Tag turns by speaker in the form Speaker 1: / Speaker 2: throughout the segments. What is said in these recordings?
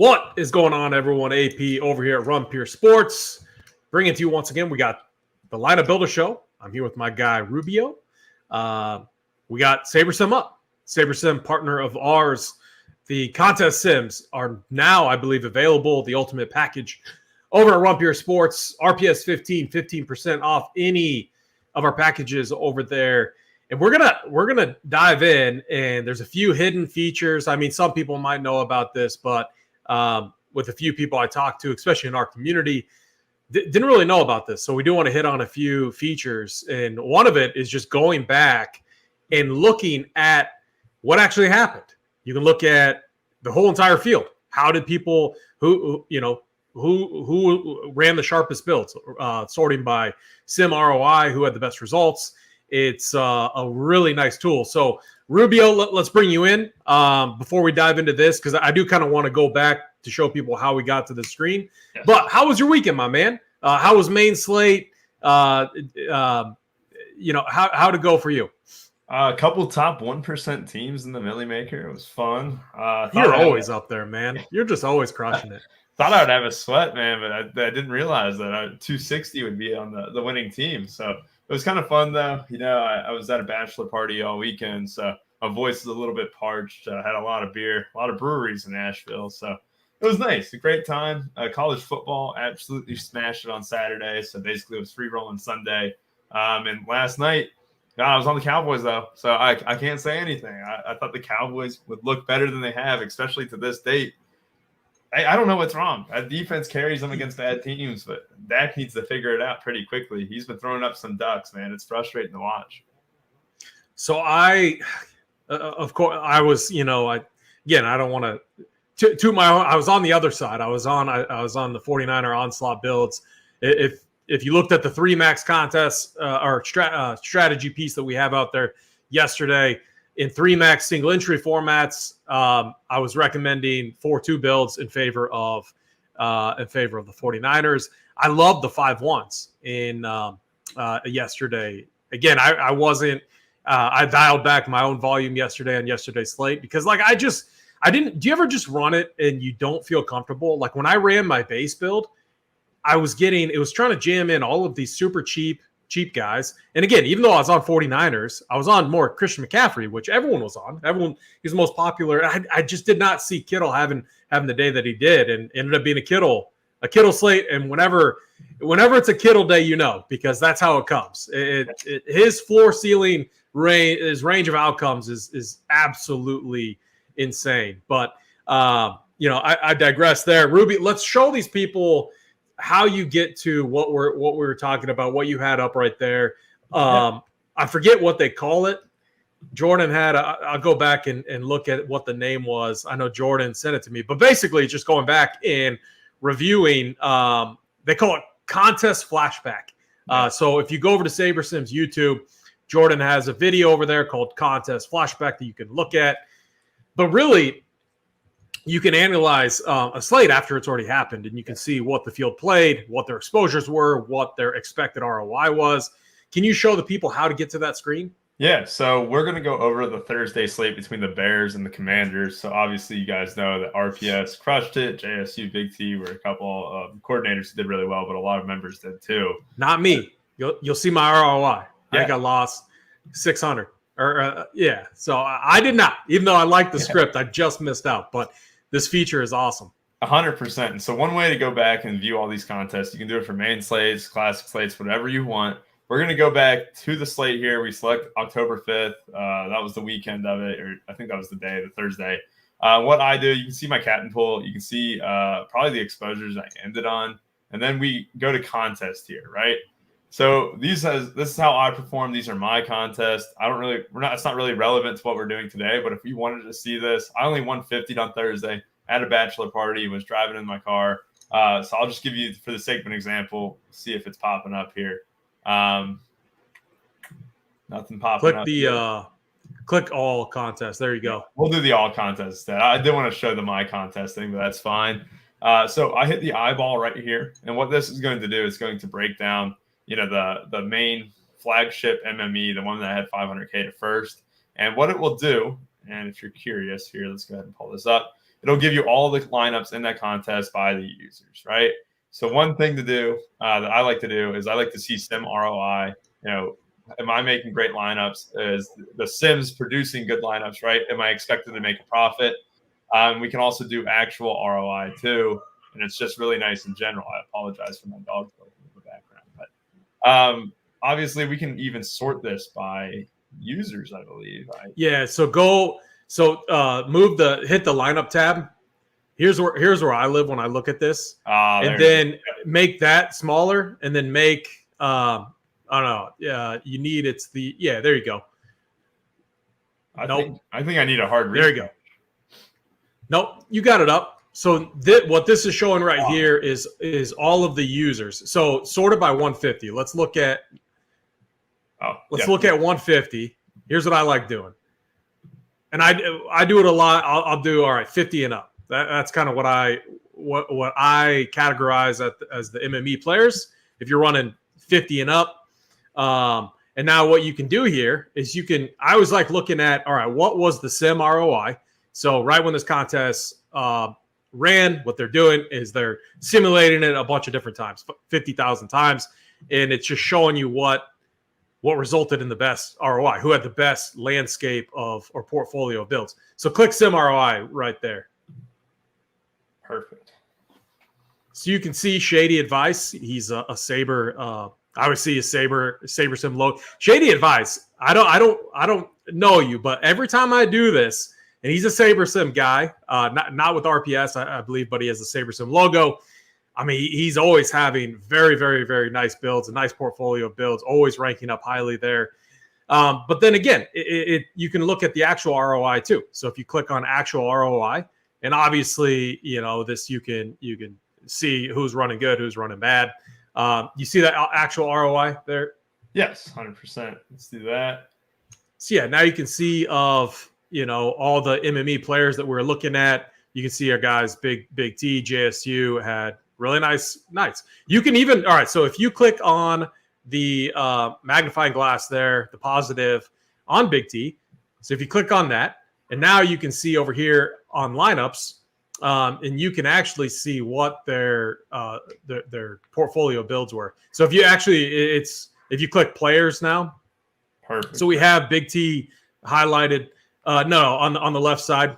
Speaker 1: What is going on, everyone? AP over here at Run Pure Sports. Bringing it to you once again. We got the Lineup Builder Show. I'm here with my guy, Rubio. We got Sabersim up. Sabersim, partner of ours. The contest sims are now, I believe, available. The ultimate package over at Run Pure Sports. RPS 15% off any of our packages over there. And we're gonna dive in, and there's a few hidden features. I mean, some people might know about this, but with a few people I talked to, especially in our community, didn't really know about this. So we do want to hit on a few features. And one of it is just going back and looking at what actually happened. You can look at the whole entire field. How did people who ran the sharpest builds, sorting by sim ROI, who had the best results. It's a really nice tool. So Rubio, let's bring you in before we dive into this, because I do kind of want to go back to show people how we got to the screen. Yes. But how was your weekend, my man? How was main slate? How to go for you?
Speaker 2: A couple top 1% teams in the Millie Maker. It was fun.
Speaker 1: You're always up there, man. You're just always crushing it.
Speaker 2: Thought I would have a sweat, man, but I didn't realize that 260 would be on the winning team. So it was kind of fun, though. I was at a bachelor party all weekend, so my voice is a little bit parched. I had a lot of beer, a lot of breweries in Nashville, so it was nice. A great time. College football absolutely smashed it on Saturday, so basically it was free rolling Sunday. And last night, I was on the Cowboys, though, so I can't say anything. I thought the Cowboys would look better than they have, especially to this date. I don't know what's wrong. That defense carries them against bad teams, but Dak needs to figure it out pretty quickly. He's been throwing up some ducks, man. It's frustrating to watch.
Speaker 1: So of course, I was, I don't want to my own. I was on the other side. I was on the 49er onslaught builds. If you looked at the 3 max contests or strategy piece that we have out there yesterday, in 3 max single entry formats, I was recommending 4-2 builds in favor of the 49ers. I love the 5-1s in yesterday. Again, I wasn't. I dialed back my own volume yesterday on yesterday's slate because, I didn't. Do you ever just run it and you don't feel comfortable? Like when I ran my base build, it was trying to jam in all of these super cheap guys. And again, even though I was on 49ers, I was on more Christian McCaffrey, which everyone was on. He's the most popular. I just did not see Kittle having the day that he did, and ended up being a Kittle slate. And whenever it's a Kittle day, because that's how it comes. His floor ceiling range, his range of outcomes is absolutely insane. But I digress there. Ruby, let's show these people how you get to what we were talking about, what you had up right there. I forget what they call it. Jordan had I'll go back and look at what the name was. I know Jordan sent it to me, but basically just going back and reviewing, they call it contest flashback. So if you go over to Sabersim's YouTube, Jordan has a video over there called contest flashback that you can look at. But really, you can analyze a slate after it's already happened, and you can see what the field played, what their exposures were, what their expected ROI was. Can you show the people how to get to that screen?
Speaker 2: Yeah, so we're going to go over the Thursday slate between the Bears and the Commanders. So obviously you guys know that RPS crushed it. JSU, Big T were a couple of coordinators who did really well, but a lot of members did too.
Speaker 1: Not me. You'll see my ROI. I think I lost 600. So I did not. Even though I liked the script, I just missed out. But this feature is awesome.
Speaker 2: 100%. And so one way to go back and view all these contests, you can do it for main slates, classic slates, whatever you want. We're going to go back to the slate here. We select October 5th. That was the weekend of it, or I think that was the day, the Thursday. What I do, you can see my captain pool. You can see probably the exposures I ended on. And then we go to contest here, right? So this is how I perform. These are my contests. It's not really relevant to what we're doing today, but if you wanted to see this, I only won 50 on Thursday at a bachelor party, was driving in my car. So I'll just give you, for the sake of an example, see if it's popping up here. Nothing popping up.
Speaker 1: Click all contests. There you go.
Speaker 2: We'll do the all contests instead. I did want to show the my contest thing, but that's fine. So I hit the eyeball right here. And what this is going to do is going to break down, the main flagship MME, the one that had 500K to first. And what it will do, and if you're curious here, let's go ahead and pull this up. it'll give you all the lineups in that contest by the users, right? So one thing to do that I like to do is I like to see sim ROI. Am I making great lineups? Is the sims producing good lineups, right? Am I expected to make a profit? We can also do actual ROI too, and it's just really nice in general. I apologize for my dog in the background, but obviously we can even sort this by users, I believe.
Speaker 1: Yeah. So hit the lineup tab. Here's where I live when I look at this, and then make that smaller, and then make I don't know. Yeah, there you go.
Speaker 2: I think I need a hard read.
Speaker 1: There you go. Nope, you got it up. So what this is showing right here is all of the users. So sorted by 150. Let's look at 150. Here's what I like doing, and I do it a lot. I'll do 50 and up. That's kind of what I categorize as the MME players. If you're running 50 and up. And now what you can do here is I always like looking at, all right, what was the sim ROI? So right when this contest ran, what they're doing is they're simulating it a bunch of different times, 50,000 times. And it's just showing you what resulted in the best ROI, who had the best landscape or portfolio of builds. So click sim ROI right there.
Speaker 2: Perfect.
Speaker 1: So you can see Shady Advice. He's a Saber, I would see a Sabersim logo. Shady Advice. I don't know you, but every time I do this, and he's a Sabersim guy, not with RPS, I believe, but he has a Sabersim logo. I mean, he's always having very, very, very nice builds, a nice portfolio of builds, always ranking up highly there. But then again, you can look at the actual ROI too. So if you click on actual ROI, and obviously, this you can see who's running good, who's running bad. You see that actual ROI there?
Speaker 2: Yes, 100%. Let's do that.
Speaker 1: So yeah, now you can see all the MME players that we're looking at. You can see our guys, Big T, JSU had really nice nights. You can even, all right, so if you click on the magnifying glass there, the positive on Big T, so if you click on that, and now you can see over here on lineups, and you can actually see what their portfolio builds were. So if you click players now,
Speaker 2: perfect.
Speaker 1: So we have Big T highlighted. On the left side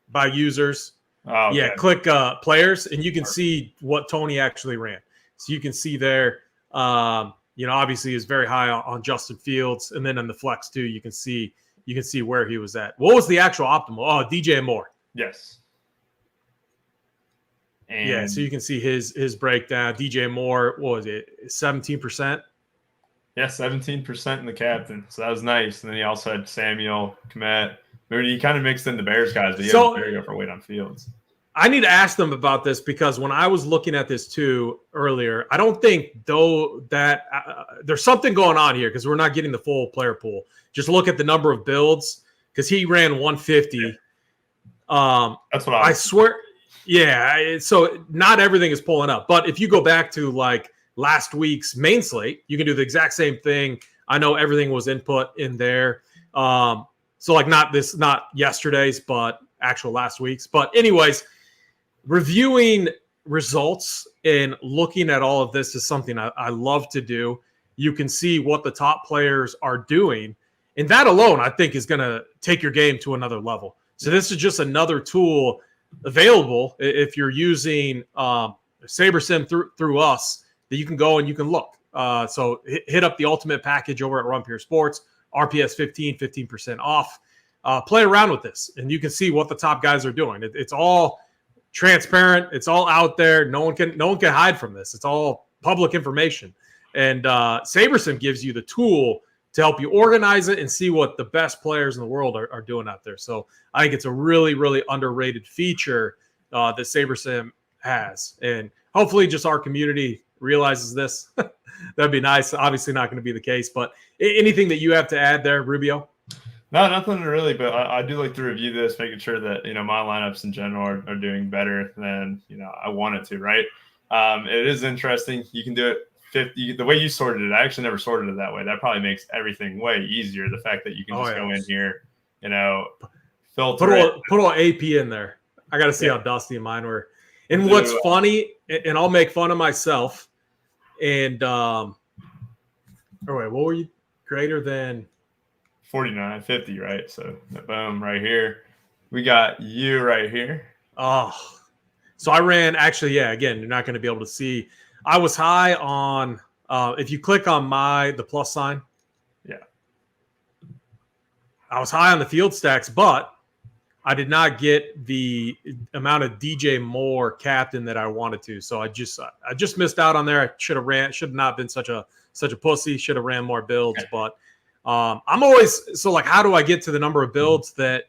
Speaker 1: by users.
Speaker 2: Oh, okay.
Speaker 1: Yeah, click players, and you can see what Tony actually ran. So you can see there. Obviously is very high on Justin Fields, and then in the flex too, you can see where he was at. What was the actual optimal? Oh, DJ Moore.
Speaker 2: Yes.
Speaker 1: And yeah, so you can see his breakdown. DJ Moore, what was it, 17%?
Speaker 2: Yeah, 17% in the captain. So that was nice. And then he also had Samuel, Komet, Mooney. He kind of mixed in the Bears guys, but he had very overweight on Fields.
Speaker 1: I need to ask them about this because when I was looking at this too earlier, I don't think that there's something going on here because we're not getting the full player pool. Just look at the number of builds because he ran 150. Yeah. That's what I swear. Yeah, so not everything is pulling up. But if you go back to like last week's main slate, you can do the exact same thing. I know everything was input in there. So like not yesterday's, but actual last week's. But anyways, reviewing results and looking at all of this is something I love to do. You can see what the top players are doing. And that alone, I think, is going to take your game to another level. So this is just another tool available if you're using Sabersim through us that you can go and you can look. So hit up the ultimate package over at Run Pure Sports, RPS 15% off. Play around with this, and you can see what the top guys are doing. It's all transparent. It's all out there. No one can hide from this. It's all public information. And Sabersim gives you the tool to help you organize it and see what the best players in the world are doing out there. So I think it's a really, really underrated feature that Sabersim has. And hopefully just our community realizes this. That'd be nice. Obviously not going to be the case, but anything that you have to add there, Rubio?
Speaker 2: No, nothing really, but I do like to review this, making sure that, my lineups in general are doing better than, I want it to, right? It is interesting. You can do it 50, the way you sorted it. I actually never sorted it that way. That probably makes everything way easier. The fact that you can go in here, filter
Speaker 1: put a little AP in there. I got to see how dusty mine were. And
Speaker 2: We'll
Speaker 1: what's funny, and I'll make fun of myself. And oh wait, what were you greater than?
Speaker 2: 49, 50, right? So boom, right here. We got you right here.
Speaker 1: Oh, so I ran actually, yeah, again, you're not going to be able to see. I was high on, if you click on the plus sign.
Speaker 2: Yeah.
Speaker 1: I was high on the field stacks, but I did not get the amount of DJ Moore captain that I wanted to. So I just missed out on there. I should have not been such a pussy. Should have ran more builds, but I'm always so like, how do I get to the number of builds that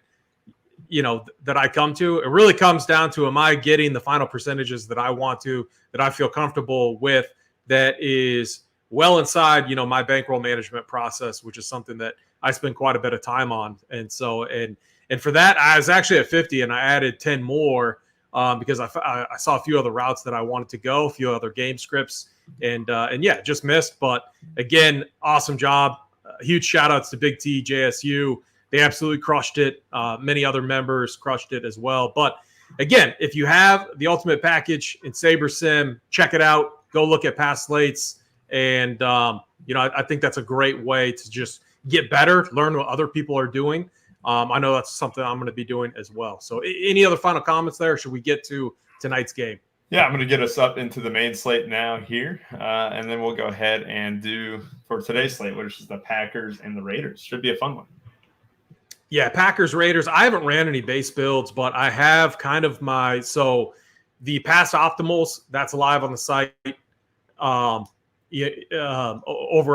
Speaker 1: that I come to? It really comes down to, am I getting the final percentages that I want to, that I feel comfortable with, that is well inside my bankroll management process, which is something that I spend quite a bit of time on. And so and for that, I was actually at 50, and I added 10 more because I saw a few other routes that I wanted to go, a few other game scripts, and yeah, just missed. But again, awesome job. Huge shout outs to Big T, JSU. They absolutely crushed it. Many other members crushed it as well. But again, if you have the ultimate package in Sabersim, check it out. Go look at past slates. And, I think that's a great way to just get better, learn what other people are doing. I know that's something I'm going to be doing as well. So any other final comments there? Or should we get to tonight's game?
Speaker 2: Yeah, I'm going to get us up into the main slate now here, and then we'll go ahead and do for today's slate, which is the Packers and the Raiders. Should be a fun one.
Speaker 1: Yeah, Packers, Raiders. I haven't ran any base builds, but I have kind of the past optimals that's live on the site over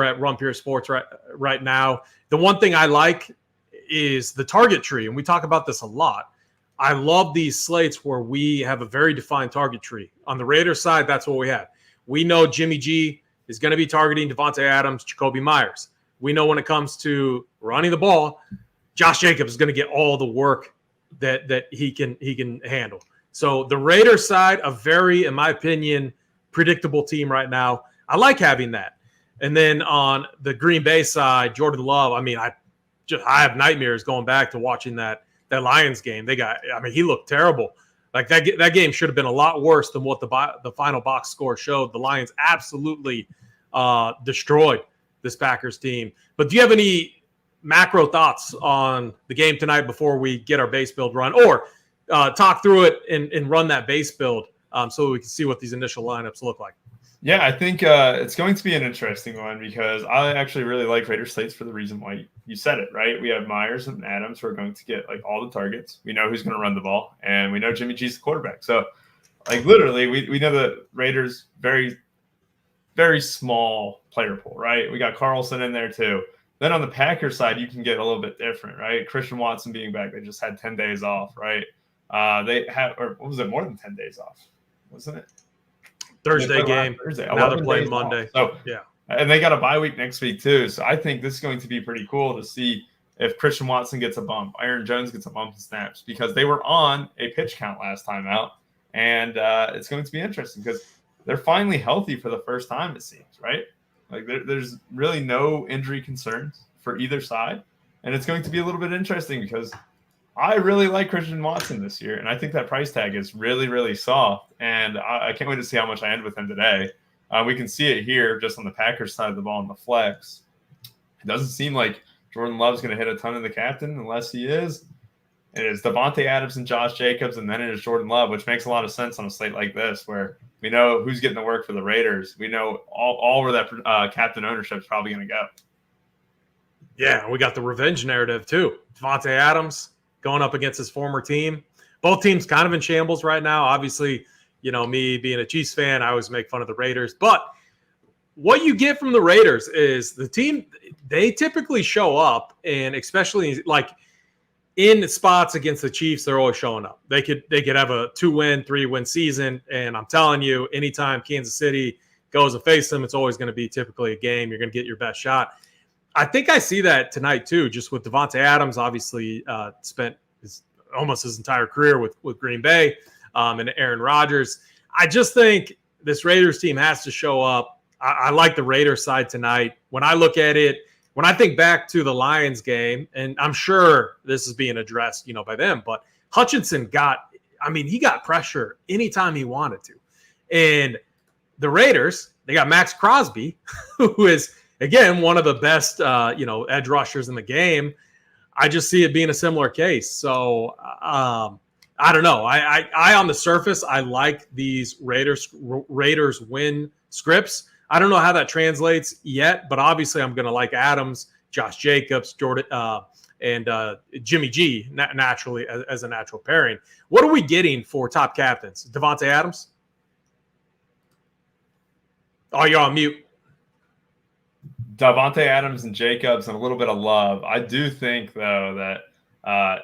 Speaker 1: at Run Pure Sports right now. The one thing I like is the target tree, and we talk about this a lot. I love these slates where we have a very defined target tree. On the Raiders side, that's what we have. We know Jimmy G is going to be targeting Devontae Adams, Jacoby Myers. We know when it comes to running the ball, Josh Jacobs is going to get all the work that he can handle. So the Raiders side, a very, in my opinion, predictable team right now. I like having that. And then on the Green Bay side, Jordan Love, I have nightmares going back to watching that Lions game. He looked terrible. Like that game should have been a lot worse than what the final box score showed. The Lions absolutely destroyed this Packers team. But do you have any macro thoughts on the game tonight before we get our base build run, or talk through it and run that base build so we can see what these initial lineups look like?
Speaker 2: Yeah, I think it's going to be an interesting one because I actually really like Raiders slates for the reason why you said it, right? We have Myers and Adams who are going to get like all the targets. We know who's going to run the ball, and we know Jimmy G's the quarterback. So like literally we know the Raiders very, very small player pool, right? We got Carlson in there too. Then on the Packers side, you can get a little bit different, right? Christian Watson being back, they just had 10 days off, right? They have, or what was it, more than 10 days off, wasn't it?
Speaker 1: Thursday game.
Speaker 2: Thursday.
Speaker 1: Now they're playing Monday.
Speaker 2: Off. So
Speaker 1: yeah,
Speaker 2: and they got a bye week next week too. So I think this is going to be pretty cool to see if Christian Watson gets a bump, Aaron Jones gets a bump in snaps, because they were on a pitch count last time out, and it's going to be interesting because they're finally healthy for the first time, it seems, right? Like there's really no injury concerns for either side, and it's going to be a little bit interesting because I really like Christian Watson this year, and I think that price tag is really, really soft, and I can't wait to see how much I end with him today. We can see it here just on the Packers side of the ball in the flex. It doesn't seem like Jordan Love's going to hit a ton of the captain unless he is. It is Devontae Adams and Josh Jacobs, and then it is Jordan Love, which makes a lot of sense on a slate like this where we know who's getting the work for the Raiders. We know all where that captain ownership is probably going to go.
Speaker 1: Yeah, we got the revenge narrative too. Devontae Adams going up against his former team. Both teams kind of in shambles right now. Obviously, me being a Chiefs fan, I always make fun of the Raiders. But what you get from the Raiders is the team, they typically show up, and especially like in spots against the Chiefs, they're always showing up. They could have a 2-win, 3-win season, and I'm telling you, anytime Kansas City goes to face them, it's always going to be typically a game. You're going to get your best shot. I think I see that tonight too, just with Devontae Adams, obviously spent almost his entire career with Green Bay, and Aaron Rodgers. I just think this Raiders team has to show up. I like the Raiders side tonight. When I look at it, when I think back to the Lions game, and I'm sure this is being addressed, by them, but Hutchinson got I mean, he got pressure anytime he wanted to. And the Raiders, they got Max Crosby, who is, again, one of the best, edge rushers in the game. I just see it being a similar case. So I don't know. I on the surface, I like these Raiders win scripts. I don't know how that translates yet, but obviously I'm going to like Adams, Josh Jacobs, Jordan, and Jimmy G naturally as a natural pairing. What are we getting for top captains? Devontae Adams? Oh, you're on mute.
Speaker 2: Davante Adams and Jacobs and a little bit of Love. I do think, though, that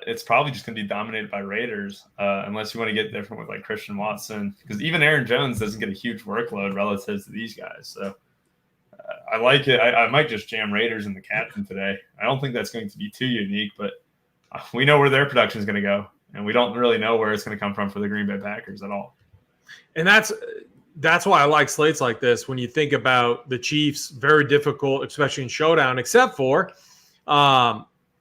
Speaker 2: it's probably just going to be dominated by Raiders unless you want to get different with like Christian Watson, because even Aaron Jones doesn't get a huge workload relative to these guys. So I like it. I might just jam Raiders in the captain today. I don't think that's going to be too unique, but we know where their production is going to go, and we don't really know where it's going to come from for the Green Bay Packers at all.
Speaker 1: And that's why I like slates like this. When you think about the Chiefs, very difficult, especially in showdown, except for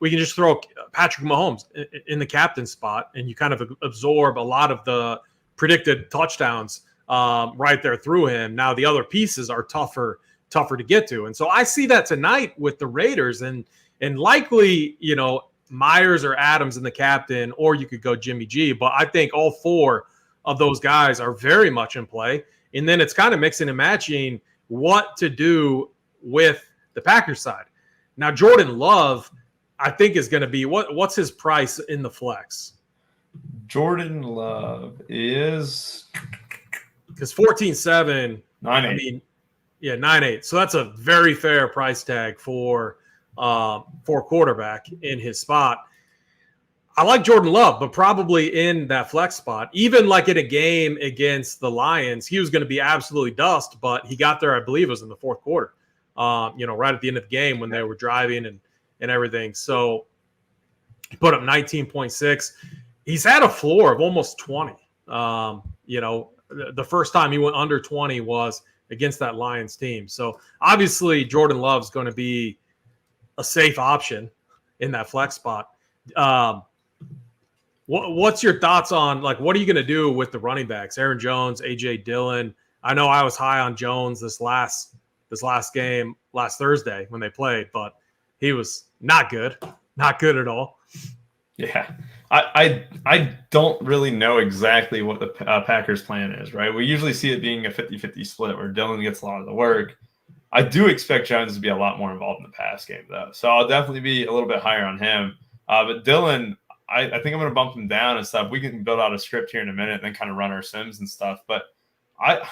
Speaker 1: we can just throw Patrick Mahomes in the captain spot, and you kind of absorb a lot of the predicted touchdowns right there through him. Now the other pieces are tougher to get to. And so I see that tonight with the Raiders, and likely, Myers or Adams in the captain, or you could go Jimmy G. But I think all four of those guys are very much in play. And then it's kind of mixing and matching what to do with the Packers side. Now, Jordan Love, I think, is going to be what's his price in the flex?
Speaker 2: Jordan Love is
Speaker 1: because 14.7.
Speaker 2: 9.8.
Speaker 1: I mean, yeah, 9.8. So that's a very fair price tag for quarterback in his spot. I like Jordan Love, but probably in that flex spot. Even like in a game against the Lions, he was going to be absolutely dust, but he got there, I believe it was in the fourth quarter, right at the end of the game when they were driving and everything. So he put up 19.6. He's had a floor of almost 20. The first time he went under 20 was against that Lions team. So obviously Jordan Love's going to be a safe option in that flex spot. What's your thoughts on, like, what are you going to do with the running backs? Aaron Jones, A.J. Dillon. I know I was high on Jones this last game, last Thursday when they played, but he was not good at all.
Speaker 2: Yeah. I don't really know exactly what the Packers' plan is, right? We usually see it being a 50-50 split where Dillon gets a lot of the work. I do expect Jones to be a lot more involved in the pass game, though. So I'll definitely be a little bit higher on him. But Dillon, I think I'm going to bump him down and stuff. We can build out a script here in a minute and then kind of run our sims and stuff. But I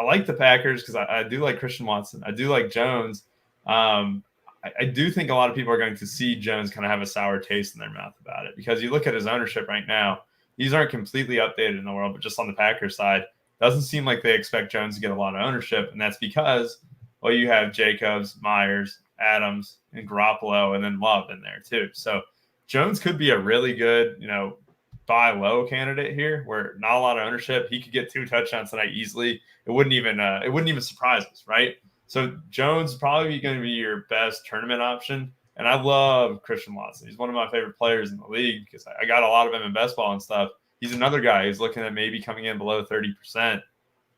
Speaker 2: like the Packers because I do like Christian Watson. I do like Jones. I do think a lot of people are going to see Jones kind of have a sour taste in their mouth about it, because you look at his ownership right now, these aren't completely updated in the world, but just on the Packers side, doesn't seem like they expect Jones to get a lot of ownership. And that's because, well, you have Jacobs, Myers, Adams, and Garoppolo, and then Love in there too. So Jones could be a really good, buy low candidate here where not a lot of ownership. He could get 2 touchdowns tonight easily. It wouldn't even surprise us, right? So Jones is probably going to be your best tournament option. And I love Christian Watson. He's one of my favorite players in the league because I got a lot of him in best ball and stuff. He's another guy who's looking at maybe coming in below 30%.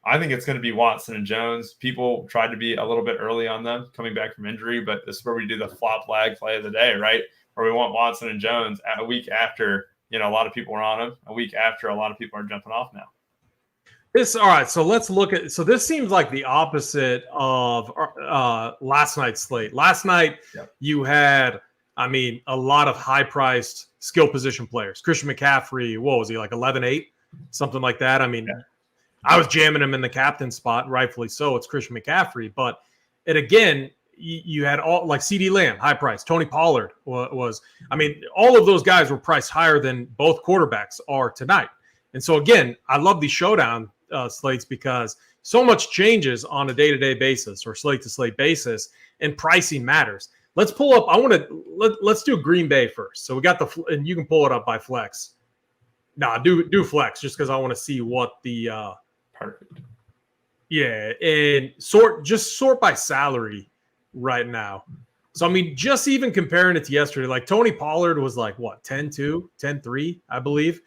Speaker 2: I think it's going to be Watson and Jones. People tried to be a little bit early on them coming back from injury, but this is where we do the flop lag play of the day, right? Where we want Watson and Jones a week after, a lot of people are on them, a week after a lot of people are jumping off now.
Speaker 1: All right, so let's look at – so this seems like the opposite of last night's slate. Last night, You had, a lot of high-priced skill position players. Christian McCaffrey, what was he, like 11-8? Something like that. I was jamming him in the captain spot, rightfully so. It's Christian McCaffrey. But, and again, you had all – like CeeDee Lamb, high price. Tony Pollard was – all of those guys were priced higher than both quarterbacks are tonight. And so, again, I love these showdown slates because so much changes on a day-to-day basis or slate-to-slate basis, and pricing matters. Let's pull up. Let's do Green Bay first. So we got and you can pull it up by flex. Do flex just because I want to see what the
Speaker 2: perfect.
Speaker 1: Yeah, and sort by salary right now. So just even comparing it to yesterday, like Tony Pollard was like what 10-2, 10-3, I believe.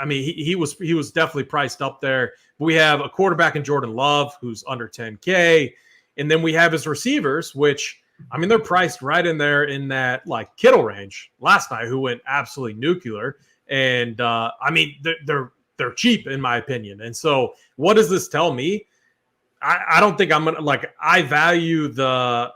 Speaker 1: I mean, he was definitely priced up there. But we have a quarterback in Jordan Love who's under 10K, and then we have his receivers, which I mean they're priced right in there in that like Kittle range last night, who went absolutely nuclear. And I mean they're cheap in my opinion. And so what does this tell me? I don't think I'm gonna like. I value the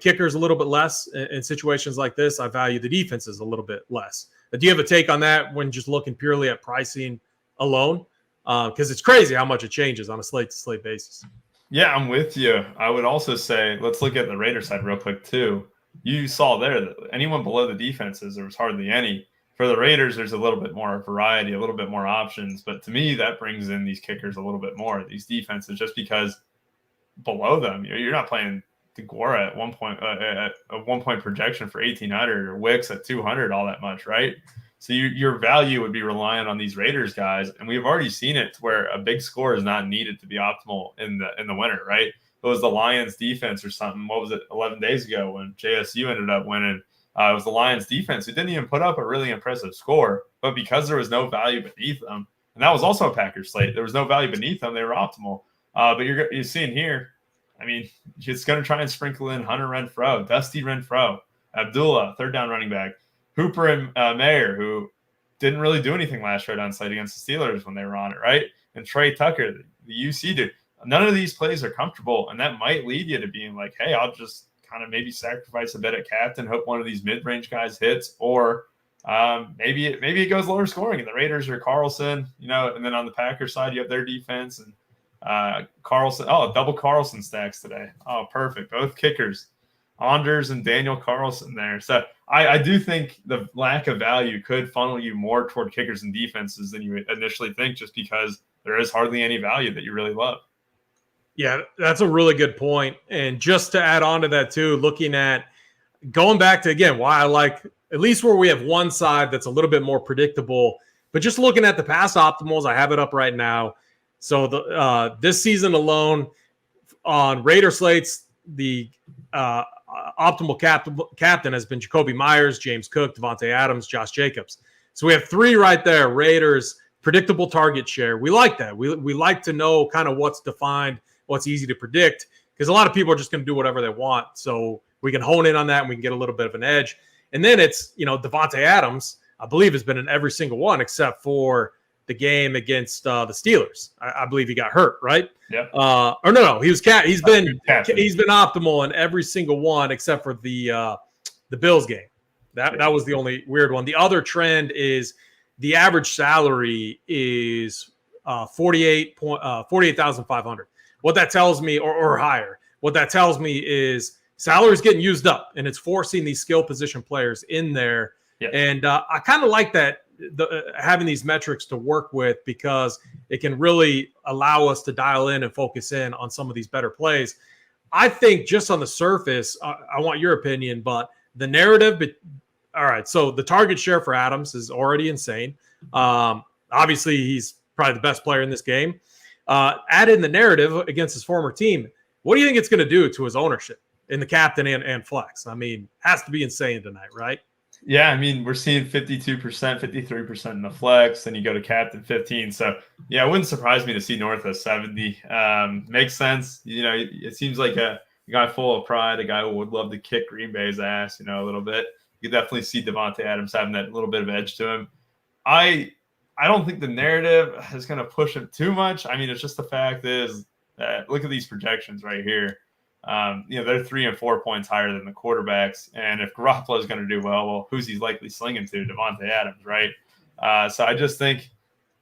Speaker 1: kickers a little bit less in situations like this. I value the defenses a little bit less. Do you have a take on that when just looking purely at pricing alone? Because it's crazy how much it changes on a slate-to-slate basis.
Speaker 2: Yeah, I'm with you. I would also say let's look at the Raiders side real quick too. You saw there that anyone below the defenses, there was hardly any. For the Raiders, there's a little bit more variety, a little bit more options. But to me, that brings in these kickers a little bit more, these defenses, just because below them, you're not playing DeGuara at 1 point, at a 1 point projection for 1,800 or Wicks at 200 all that much, right? So your value would be reliant on these Raiders guys. And we've already seen it where a big score is not needed to be optimal in the winter, right? It was the Lions defense or something. What was it, 11 days ago when JSU ended up winning? It was the Lions defense who didn't even put up a really impressive score, but because there was no value beneath them, and that was also a Packers slate, there was no value beneath them, they were optimal. But you're seeing here, I mean, it's going to try and sprinkle in Hunter Renfrow, Dusty Renfrow, Abdullah, third down running back, Hooper and Mayer, who didn't really do anything last showdown slate against the Steelers when they were on it, right? And Trey Tucker, the UC dude. None of these plays are comfortable, and that might lead you to being like, hey, I'll just kind of maybe sacrifice a bit at captain, hope one of these mid-range guys hits, or maybe it goes lower scoring. And the Raiders are Carlson, and then on the Packers side, you have their defense and Carlson. Oh, double Carlson stacks today. Oh, perfect. Both kickers, Anders and Daniel Carlson there. So I do think the lack of value could funnel you more toward kickers and defenses than you initially think, just because there is hardly any value that you really love.
Speaker 1: Yeah, that's a really good point. And just to add on to that too, looking at going back to, again, why I like at least where we have one side that's a little bit more predictable, but just looking at the past optimals, I have it up right now. So this season alone on Raider slates, the optimal captain has been Jacoby Myers, James Cook, Devontae Adams, Josh Jacobs. So we have three right there. Raiders, predictable target share. We like that. We like to know kind of what's defined, what's easy to predict, because a lot of people are just going to do whatever they want. So we can hone in on that and we can get a little bit of an edge. And then it's, Devontae Adams, I believe, has been in every single one except for the game against the Steelers. I believe he got hurt, right?
Speaker 2: Yeah.
Speaker 1: Or no, he's been optimal in every single one except for the Bills game. That was the only weird one. The other trend is the average salary is 48,500. What that tells me, or higher, what that tells me is salary is getting used up, and it's forcing these skill position players in there. Yeah. And I kind of like that, having these metrics to work with, because it can really allow us to dial in and focus in on some of these better plays. I think just on the surface, I want your opinion, but the narrative. All right, so the target share for Adams is already insane. Obviously, he's probably the best player in this game. Add in the narrative against his former team. What do you think it's going to do to his ownership in the captain and flex? I mean, has to be insane tonight, right?
Speaker 2: Yeah, I mean, we're seeing 52%, 53% in the flex, and you go to captain 15. So, yeah, it wouldn't surprise me to see north of 70. Makes sense. It seems like a guy full of pride, a guy who would love to kick Green Bay's ass, a little bit. You could definitely see Devontae Adams having that little bit of edge to him. I don't think the narrative is going to push him too much. I mean, it's just the fact is that look at these projections right here. They're 3 and 4 points higher than the quarterbacks. And if Garoppolo is going to do well, who's he likely slinging to? Devontae Adams, right? So I just think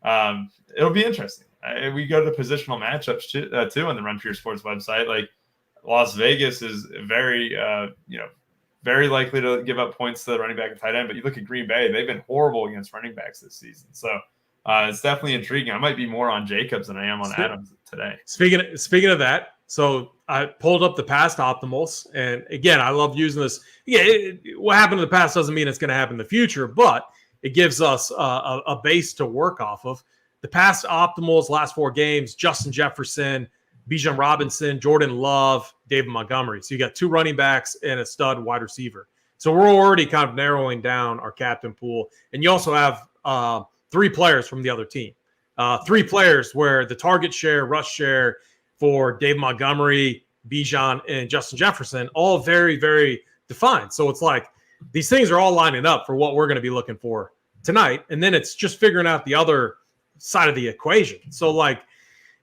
Speaker 2: it'll be interesting. We go to the positional matchups too on the Run For Your Sports website. Like Las Vegas is very, very likely to give up points to the running back and tight end. But you look at Green Bay, they've been horrible against running backs this season. So it's definitely intriguing. I might be more on Jacobs than I am on Adams today.
Speaker 1: Speaking of that, so I pulled up the past optimals. And again, I love using this. Yeah, what happened in the past doesn't mean it's going to happen in the future, but it gives us a base to work off of. The past optimals, last 4 games, Justin Jefferson, Bijan Robinson, Jordan Love, David Montgomery. So you got 2 running backs and a stud wide receiver. So we're already kind of narrowing down our captain pool. And you also have 3 players from the other team. 3 players where the target share, rush share for Dave Montgomery, Bijan, and Justin Jefferson, all very, very defined. So it's like these things are all lining up for what we're going to be looking for tonight. And then it's just figuring out the other side of the equation. So, like,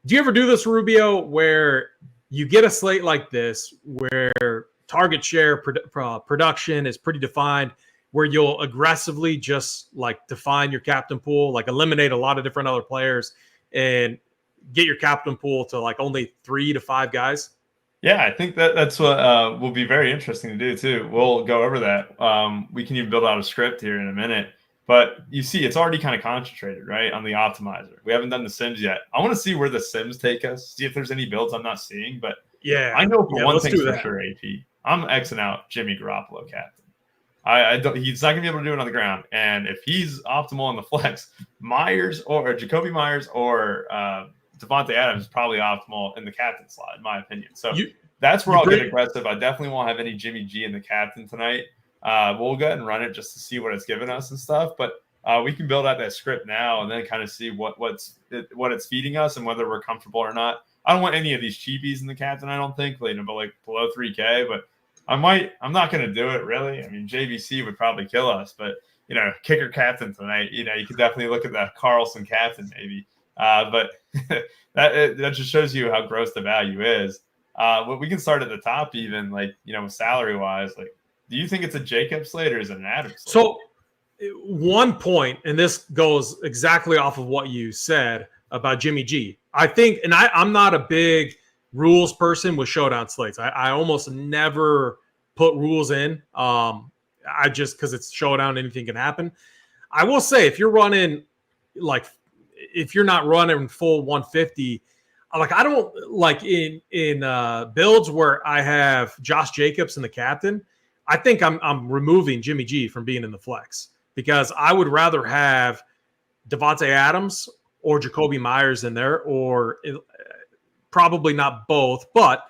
Speaker 1: do you ever do this, Rubio, where you get a slate like this where target share production is pretty defined, where you'll aggressively just like define your captain pool, like eliminate a lot of different other players and get your captain pool to like only 3 to 5 guys?
Speaker 2: Yeah, I think that's what will be very interesting to do too. We'll go over that. We can even build out a script here in a minute. But you see, it's already kind of concentrated, right, on the optimizer. We haven't done the Sims yet. I want to see where the Sims take us, see if there's any builds I'm not seeing. But
Speaker 1: yeah,
Speaker 2: I know for one thing for sure, AP, I'm Xing out Jimmy Garoppolo captain. I don't. He's not gonna be able to do it on the ground. And if he's optimal on the flex, Myers or Jacoby Myers or Devontae Adams is probably optimal in the captain slot, in my opinion. So that's where I'll get aggressive. I definitely won't have any Jimmy G in the captain tonight. We'll go ahead and run it just to see what it's given us and stuff. But we can build out that script now and then kind of see what it's feeding us and whether we're comfortable or not. I don't want any of these cheapies in the captain, I don't think, but like below 3K. But I'm not going to do it, really. I mean, JVC would probably kill us. But, kicker captain tonight, you could definitely look at the Carlson captain maybe. But that just shows you how gross the value is. But we can start at the top even, like, with salary-wise, like, do you think it's a Jacob slate or is it an Adams slate?
Speaker 1: So one point, and this goes exactly off of what you said about Jimmy G. I think, and I'm not a big rules person with showdown slates. I almost never put rules in. I just, because it's showdown, anything can happen. I will say, if you're running, like, if you're not running full 150, like, I don't like in builds where I have Josh Jacobs in the captain, I think I'm removing Jimmy G from being in the flex because I would rather have Devontae Adams or Jacoby Myers in there, or probably not both, but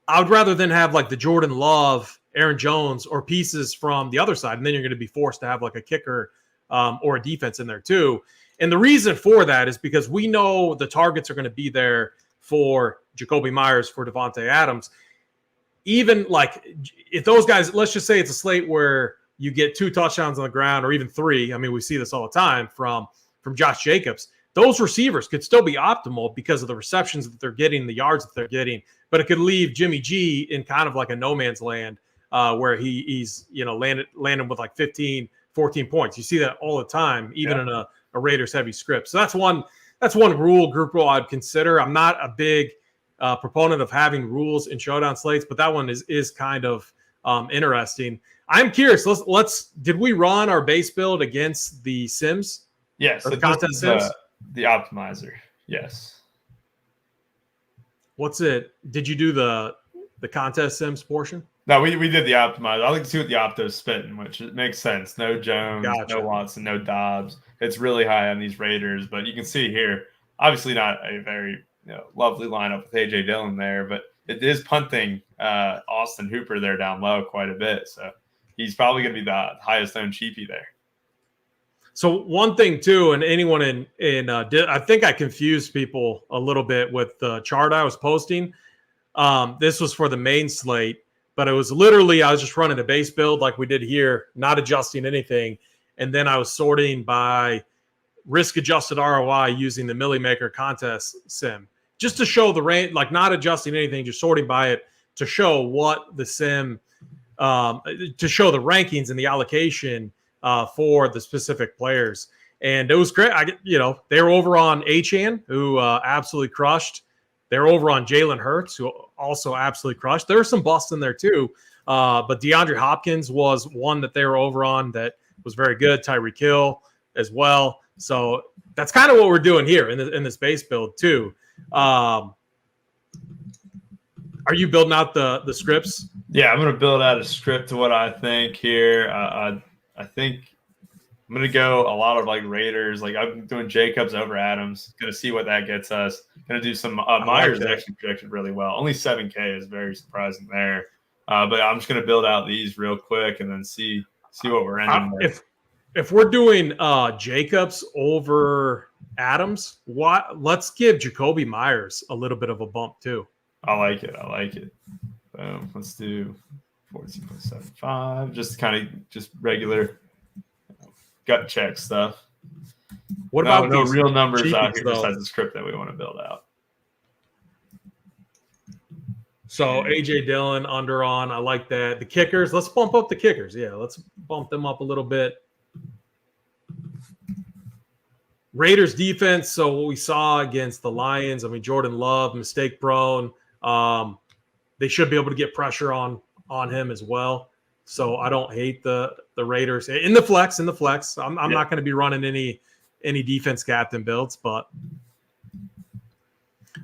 Speaker 1: I would rather than have like the Jordan Love, Aaron Jones, or pieces from the other side, and then you're going to be forced to have like a kicker or a defense in there too. And the reason for that is because we know the targets are going to be there for Jacoby Myers, for Devontae Adams. Even like if those guys, let's just say it's a slate where you get 2 touchdowns on the ground or even 3. I mean, we see this all the time from Josh Jacobs. Those receivers could still be optimal because of the receptions that they're getting, the yards that they're getting, but it could leave Jimmy G in kind of like a no man's land where he's landing with like 15, 14 points. You see that all the time, even in a Raiders heavy script. So that's one group rule I'd consider. I'm not a big proponent of having rules in showdown slates, but that one is kind of interesting. I'm curious. Did we run our base build against the Sims?
Speaker 2: Yes,
Speaker 1: the contest Sims.
Speaker 2: The optimizer. Yes.
Speaker 1: What's it? Did you do the contest Sims portion?
Speaker 2: No, we did the optimizer. I like to see what the opto's spitting, which it makes sense. No Jones, no Watson, no Dobbs. It's really high on these Raiders, but you can see here, obviously not a very lovely lineup with AJ Dillon there, but it is punting Austin Hooper there down low quite a bit. So he's probably going to be the highest owned cheapie there.
Speaker 1: So one thing too, and anyone I think I confused people a little bit with the chart I was posting. This was for the main slate, but it was literally, I was just running a base build like we did here, not adjusting anything. And then I was sorting by risk adjusted ROI using the Millie Maker contest sim, just to show the range, like not adjusting anything, just sorting by it to show what the sim, to show the rankings and the allocation for the specific players. And it was great. They were over on Achane, who absolutely crushed. They were over on Jalen Hurts, who also absolutely crushed. There were some busts in there too. But DeAndre Hopkins was one that they were over on that was very good. Tyreek Hill as well. So that's kind of what we're doing here in this base build too. Are you building out the scripts?
Speaker 2: Yeah, I'm going to build out a script to what I think here. I think I'm going to go a lot of like Raiders. Like I'm doing Jacobs over Adams. Going to see what that gets us. Going to do some Myers is actually projected really well. Only 7K is very surprising there. But I'm just going to build out these real quick and then see what we're ending with.
Speaker 1: if we're doing Jacobs over Adams, let's give Jacoby Myers a little bit of a bump too.
Speaker 2: I like it. Boom. Let's do 14.75. Just kind of just regular gut check stuff.
Speaker 1: What about
Speaker 2: no
Speaker 1: these
Speaker 2: real numbers
Speaker 1: cheapies,
Speaker 2: out here
Speaker 1: though?
Speaker 2: besides the script that we want to build out?
Speaker 1: So AJ Dillon under on, I like that. The kickers, let's bump up the kickers. Yeah, let's bump them up a little bit. Raiders defense. So what we saw against the Lions, I mean, Jordan Love, mistake prone. They should be able to get pressure on him as well. So I don't hate the Raiders in the flex. I'm not going to be running any defense captain builds, but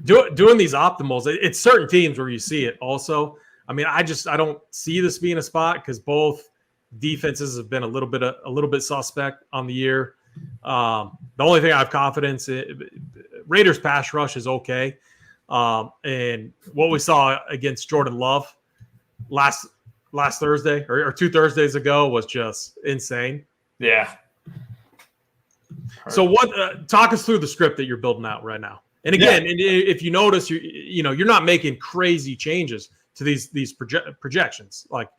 Speaker 1: doing these optimals, it's certain teams where you see it also. I mean, I don't see this being a spot because both defenses have been a little bit suspect on the year. The only thing I have confidence in, Raiders pass rush is okay. And what we saw against Jordan Love last Thursday or 2 Thursdays ago was just insane.
Speaker 2: Yeah.
Speaker 1: So talk us through the script that you're building out right now. And again, if you notice, you're not making crazy changes to these projections, like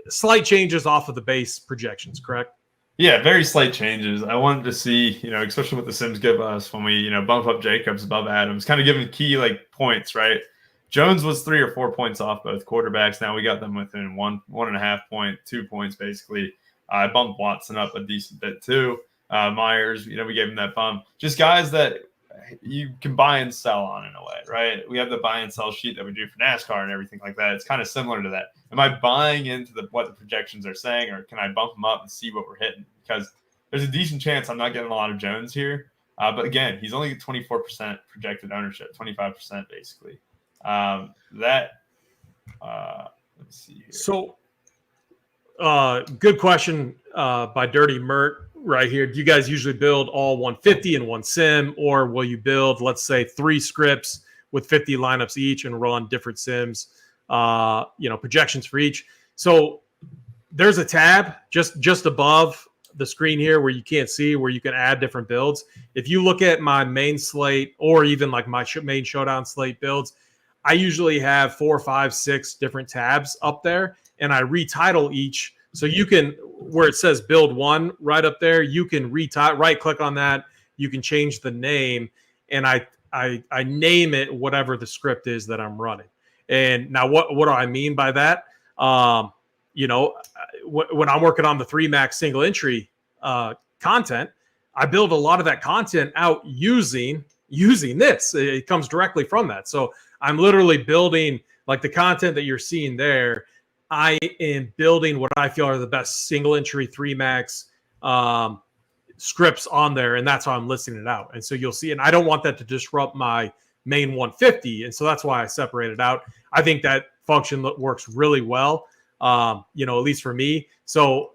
Speaker 1: slight changes off of the base projections, correct?
Speaker 2: Yeah, very slight changes. I wanted to see, especially what the Sims give us when we, bump up Jacobs above Adams, kind of giving key points, right? Jones was 3 or 4 points off both quarterbacks. Now we got them within 1.5 point, 2 points basically. I bumped Watson up a decent bit too. Myers, we gave him that bump. Just guys that you can buy and sell on in a way, right? We have the buy and sell sheet that we do for NASCAR and everything like that. It's kind of similar to that. Am I buying into what the projections are saying, or can I bump them up and see what we're hitting? Because there's a decent chance I'm not getting a lot of Jones here. But again, he's only 24% projected ownership, 25% basically. Let me see here.
Speaker 1: So, good question by Dirty Mert right here. Do you guys usually build all 150 in one sim, or will you build, let's say, 3 scripts with 50 lineups each and run different sims, projections for each? So there's a tab just above the screen here where you can't see, where you can add different builds. If you look at my main slate or even like my main showdown slate builds, I usually have 4, 5, 6 different tabs up there, and I retitle each. So you can, where it says build one right up there, you can right click on that. You can change the name, and I name it whatever the script is that I'm running. And now what do I mean by that? When I'm working on the 3 max single entry content, I build a lot of that content out using this. It comes directly from that. So I'm literally building like the content that you're seeing there. I am building what I feel are the best single entry 3 max scripts on there, and that's how I'm listing it out. And so you'll see, and I don't want that to disrupt my main 150, and so that's why I separate it out. I think that function works really well, at least for me. So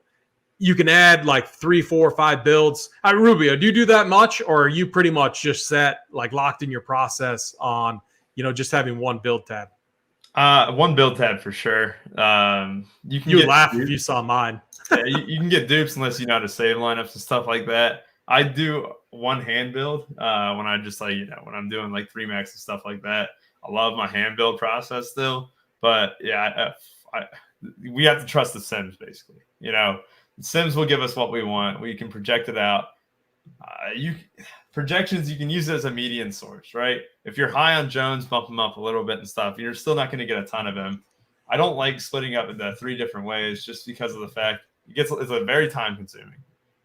Speaker 1: you can add like 3, 4, 5 builds. Rubio, do you do that much, or are you pretty much just locked in your process on, just having one build tab?
Speaker 2: One build tab for sure. You
Speaker 1: would laugh if you saw mine.
Speaker 2: Yeah, you can get dupes unless you know how to save lineups and stuff like that. I do one hand build when I just when I'm doing like 3 max and stuff like that. I love my hand build process still, but yeah, we have to trust the Sims basically. The Sims will give us what we want. We can project it out. Projections, you can use it as a median source, right? If you're high on Jones, bump him up a little bit and stuff. You're still not going to get a ton of him. I don't like splitting up into 3 different ways just because of the fact it's a very time consuming.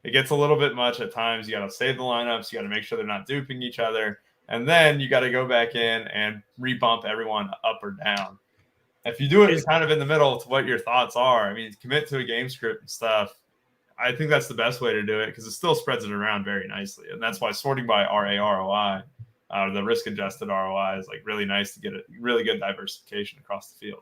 Speaker 2: It gets a little bit much at times. You got to save the lineups. You got to make sure they're not duping each other. And then you got to go back in and rebump everyone up or down. If you do it kind of in the middle to what your thoughts are, commit to a game script and stuff. I think that's the best way to do it because it still spreads it around very nicely. And that's why sorting by RAROI, the risk-adjusted ROI, is really nice to get a really good diversification across the field.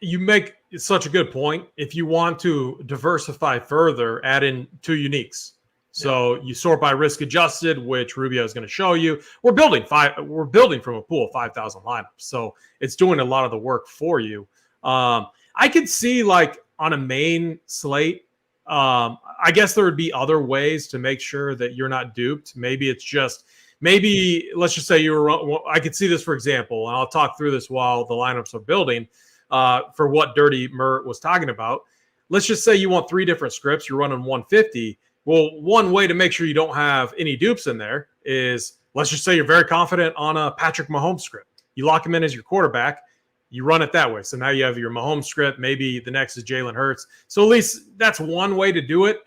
Speaker 1: You make such a good point. If you want to diversify further, add in 2 uniques. So you sort by risk-adjusted, which Rubio is going to show you. We're building from a pool of 5,000 lineups. So it's doing a lot of the work for you. I could see on a main slate, I guess there would be other ways to make sure that you're not duped. Maybe it's just let's just say I could see this, for example, and I'll talk through this while the lineups are building for what Dirty Mert was talking about. Let's just say you want 3 different scripts. You're running 150. Well, one way to make sure you don't have any dupes in there is, let's just say you're very confident on a Patrick Mahomes script. You lock him in as your quarterback. You run it that way. So now you have your Mahomes script. Maybe the next is Jalen Hurts. So at least that's one way to do it.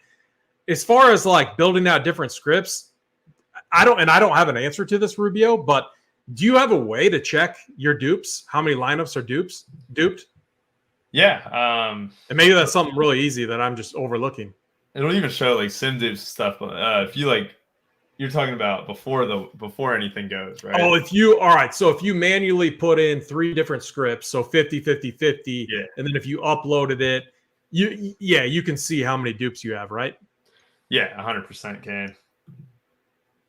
Speaker 1: As far as like building out different scripts, I don't have an answer to this, Rubio, but do you have a way to check your dupes? How many lineups are duped?
Speaker 2: Yeah.
Speaker 1: And maybe that's something really easy that I'm just overlooking.
Speaker 2: It'll even show like sim dupes stuff. If you like, you're talking about before anything goes, right?
Speaker 1: Oh, all right. So if you manually put in 3 different scripts, so 50, 50, 50,
Speaker 2: yeah.
Speaker 1: And then if you uploaded it, you can see how many dupes you have, right?
Speaker 2: Yeah, 100% can.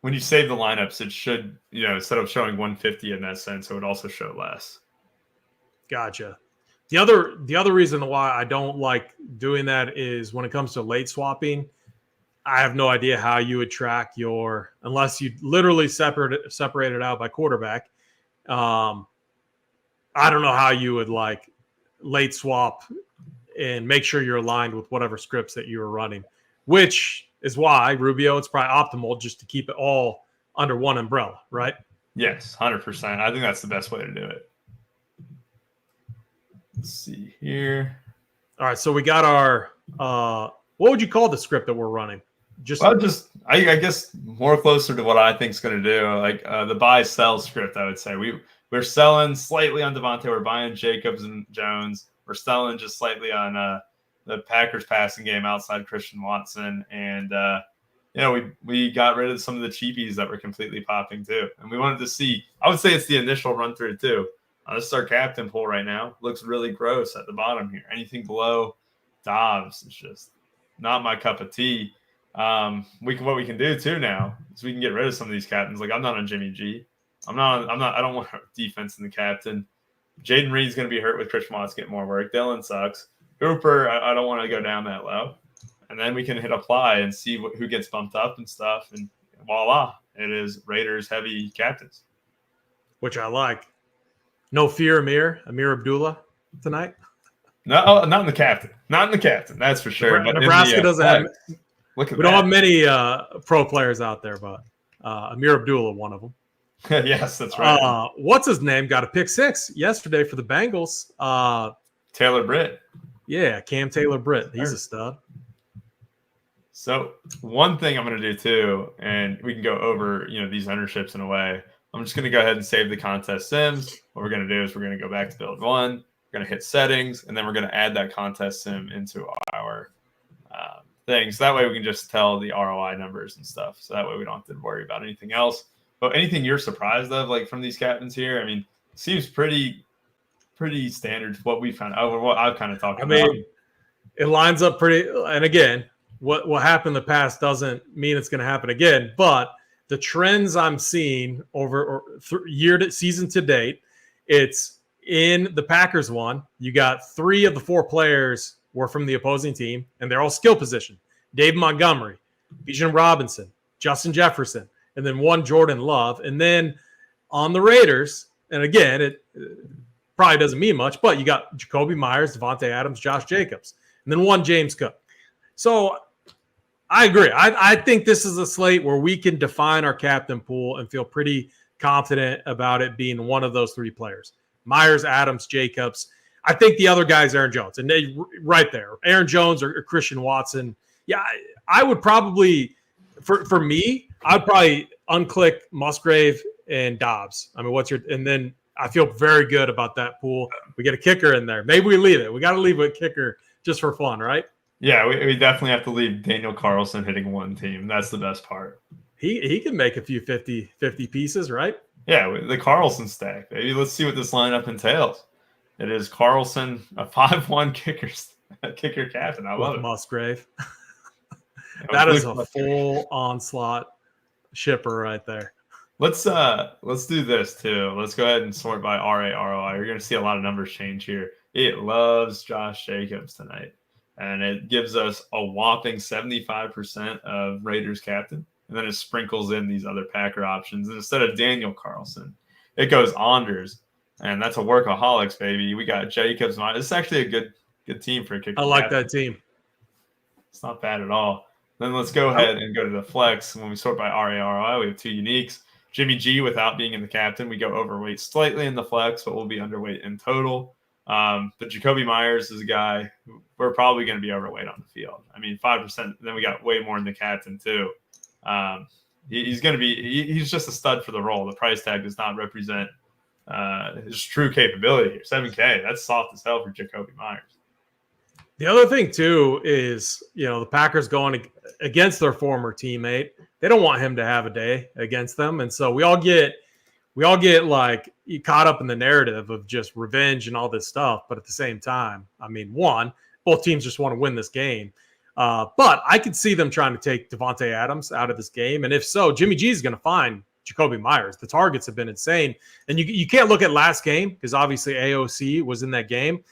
Speaker 2: When you save the lineups, it should, instead of showing 150 in that sense, it would also show less.
Speaker 1: Gotcha. The other reason why I don't like doing that is when it comes to late swapping, I have no idea how you would track unless you literally separate it out by quarterback. I don't know how you would like late swap and make sure you're aligned with whatever scripts that you were running, which is why, Rubio, it's probably optimal just to keep it all under one umbrella, right?
Speaker 2: Yes, 100%. I think that's the best way to do it. Let's see here.
Speaker 1: All right, so we got our what would you call the script that we're running?
Speaker 2: I guess more closer to what I think is going to do, like the buy sell script. I would say we're selling slightly on Devontae. We're buying Jacobs and Jones. We're selling just slightly on the Packers passing game outside Christian Watson, and we got rid of some of the cheapies that were completely popping too. And we wanted to see. I would say it's the initial run through too. This is our captain pool right now. Looks really gross at the bottom here. Anything below Dobbs is just not my cup of tea. What we can do too now is we can get rid of some of these captains. Like I'm not on Jimmy G. I don't want defense in the captain. Jaden Reed's going to be hurt with Christian Watts getting more work. Dylan sucks. Hooper, I don't want to go down that low. And then we can hit apply and see who gets bumped up and stuff. And voila, it is Raiders heavy captains.
Speaker 1: Which I like. No fear, Amir Abdullah tonight.
Speaker 2: No, not in the captain. Not in the captain. That's for sure.
Speaker 1: Nebraska doesn't have. We don't have many pro players out there, but Amir Abdullah, one of them.
Speaker 2: Yes, that's right.
Speaker 1: What's his name? Got a pick 6 yesterday for the Bengals.
Speaker 2: Taylor Britt.
Speaker 1: Yeah, Cam Taylor Britt. He's a stud.
Speaker 2: So one thing I'm going to do too, and we can go over these ownerships in a way. I'm just going to go ahead and save the contest sims. What we're going to do is we're going to go back to build 1. We're going to hit settings, and then we're going to add that contest sim into our thing. So that way we can just tell the ROI numbers and stuff. So that way we don't have to worry about anything else. But anything you're surprised of, like from these captains here, I mean, seems pretty standard to what we found out, what I've kind of talked about. I mean,
Speaker 1: it lines up pretty. And again, what happened in the past doesn't mean it's going to happen again. But the trends I'm seeing over season to date, it's in the Packers one. You got 3 of the 4 players were from the opposing team, and they're all skill position. Dave Montgomery, Bijan Robinson, Justin Jefferson, and then 1 Jordan Love. And then on the Raiders, and again, it probably doesn't mean much, but you got Jacoby Myers, Devontae Adams, Josh Jacobs, and then 1 James Cook. So I agree. I think this is a slate where we can define our captain pool and feel pretty confident about it being one of those 3 players. Myers, Adams, Jacobs. I think the other guy is Aaron Jones. And they right there. Aaron Jones or Christian Watson. Yeah, I would probably, for me, I'd probably unclick Musgrave and Dobbs. I mean, and then I feel very good about that pool. We get a kicker in there. Maybe we leave it. We got to leave a kicker just for fun, right?
Speaker 2: Yeah, we definitely have to leave Daniel Carlson hitting 1 team. That's the best part.
Speaker 1: He can make a few 50 pieces, right?
Speaker 2: Yeah, the Carlson stack. Maybe let's see what this lineup entails. It is Carlson, a 5-1 kicker captain. I love it.
Speaker 1: Musgrave. That is a full onslaught shipper right there.
Speaker 2: Let's do this too. Let's go ahead and sort by RA ROI. You're going to see a lot of numbers change here. It loves Josh Jacobs tonight and it gives us a whopping 75% of Raiders captain. And then it sprinkles in these other Packer options. And instead of Daniel Carlson, it goes Anders. And that's a workaholics, baby. We got Jacobs. It's actually a good team for a kicker.
Speaker 1: I like that team.
Speaker 2: It's not bad at all. Then let's go ahead and go to the flex. When we sort by RARI, we have two uniques. Jimmy G, without being in the captain, we go overweight slightly in the flex, but we'll be underweight in total. But Jacoby Myers is a guy we're probably going to be overweight on the field. I mean, 5%. Then we got way more in the captain too. He's going to be. He's just a stud for the role. The price tag does not represent his true capability here. $7K. That's soft as hell for Jacoby Myers.
Speaker 1: The other thing too is, the Packers going against their former teammate. They don't want him to have a day against them, and so we all get like caught up in the narrative of just revenge and all this stuff. But at the same time, I mean, both teams just want to win this game. But I could see them trying to take Devontae Adams out of this game, and if so, Jimmy G is going to find Jacoby Myers. The targets have been insane, and you can't look at last game because obviously AOC was in that game.